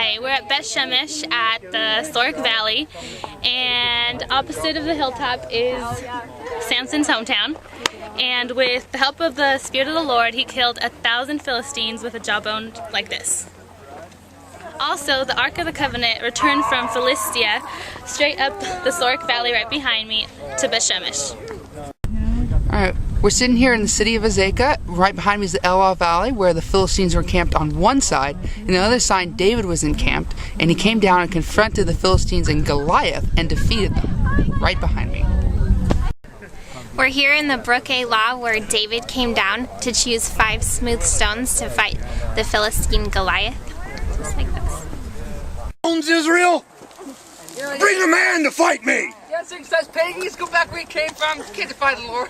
Hey, we're at Beth-shemesh at the Sorek Valley, and opposite of the hilltop is Samson's hometown. And with the help of the Spirit of the Lord, he killed 1,000 Philistines with a jawbone like this. Also, the Ark of the Covenant returned from Philistia straight up the Sorek Valley right behind me to Beth-shemesh. Alright, we're sitting here in the city of Azekah. Right behind me is the Elah Valley, where the Philistines were camped on one side, and the other side David was encamped, and he came down and confronted the Philistines and Goliath and defeated them. Right behind me. We're here in the brook Elah, where David came down to choose 5 smooth stones to fight the Philistine Goliath. Just like this. Israel, bring a man to fight me! Yes, it says pagans, go back where you came from. You can't defy the Lord.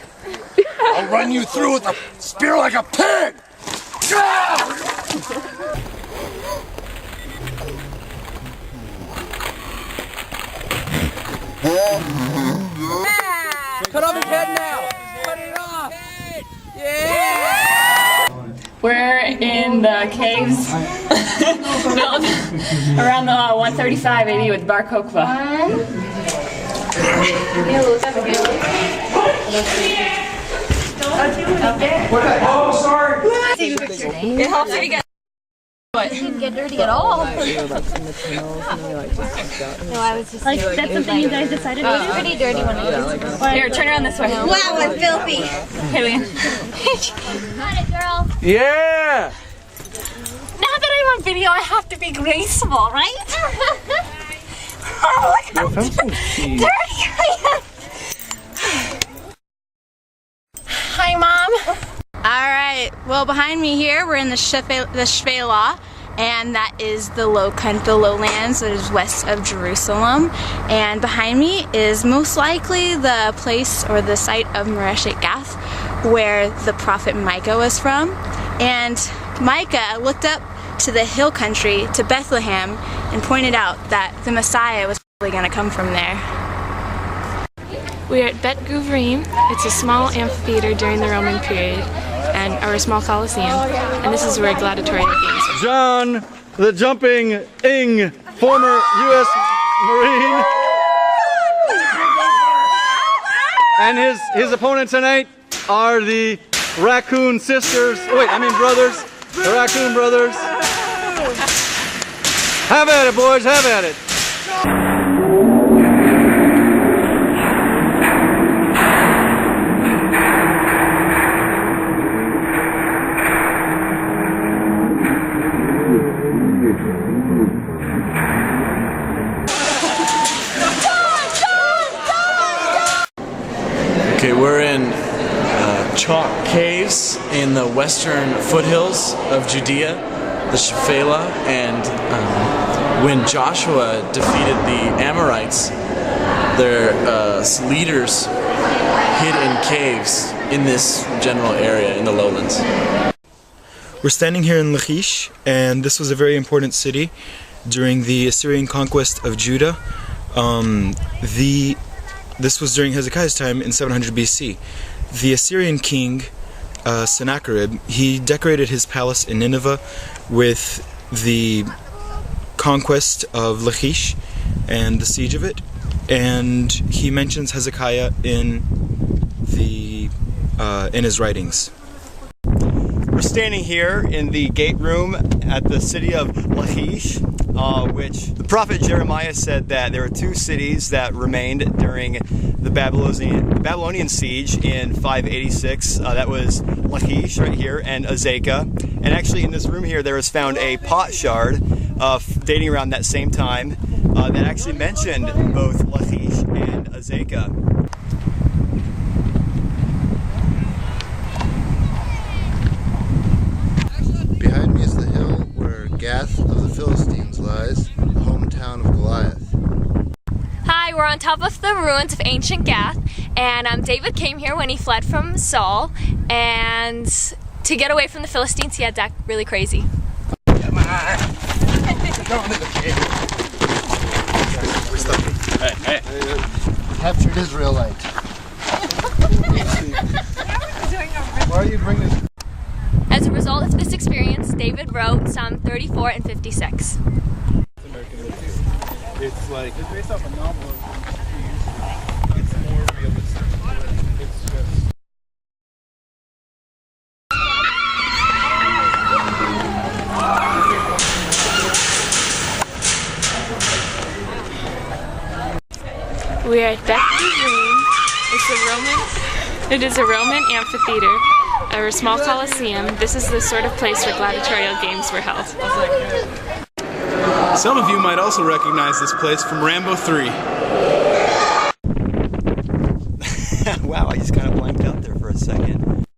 I'll run you through with a spear like a pig! Cut off his head now! Cut it off! Yeah! We're in the caves built around the 135 AD with Bar Kokhba. Oh, sorry! It helps if you get It didn't get dirty at all. No, I was just Like, that's something you guys decided to do? pretty dirty when it was. Here, turn around this way. Wow, I'm filthy. Hey, Leanne. Got it, girl. Yeah! Now that I'm on video, I have to be graceful, right? Oh, look how dirty I am. Hi, Mom. Alright, well behind me here we're in the Shephelah, and that is the lowlands that is west of Jerusalem. And behind me is most likely the place or the site of Moreshet Gath, where the prophet Micah was from. And Micah looked up to the hill country, to Bethlehem, and pointed out that the Messiah was probably going to come from there. We are at Bet Guvrim. It's a small amphitheater during the Roman period, or a small coliseum, and this is where gladiatorial games are. John, the jumping Ing, former U.S. Marine, and his opponent tonight are the Raccoon Sisters. Brothers. The Raccoon Brothers. Have at it, boys. Have at it. Okay, we're in chalk caves in the western foothills of Judea, the Shephelah, and when Joshua defeated the Amorites, their leaders hid in caves in this general area in the lowlands. We're standing here in Lacish, and this was a very important city during the Assyrian conquest of Judah. This was during Hezekiah's time in 700 BC. The Assyrian king, Sennacherib, he decorated his palace in Nineveh with the conquest of Lachish and the siege of it, and he mentions Hezekiah in his writings. We're standing here in the gate room at the city of Lachish, which the prophet Jeremiah said that there were 2 cities that remained during the Babylonian siege in 586. That was Lachish right here and Azekah. And actually in this room here there was found a pot shard dating around that same time that actually mentioned both Lachish and Azekah. Behind me is the hill where Gath of the Philistines lies, the hometown of Goliath. Hi, we're on top of the ruins of ancient Gath, and David came here when he fled from Saul, and to get away from the Philistines he had to act really crazy. Come on! Going to the cave. We're stuck. Hey. Captured Israelite. Why are you bringing this? As a result of this experience, David wrote Psalm 34 and 56. It's like it's based off a novel. It's more realistic. It's just. We are at Beth-shemesh. It is a Roman amphitheater, or a small coliseum. This is the sort of place where gladiatorial games were held. Some of you might also recognize this place from Rambo 3.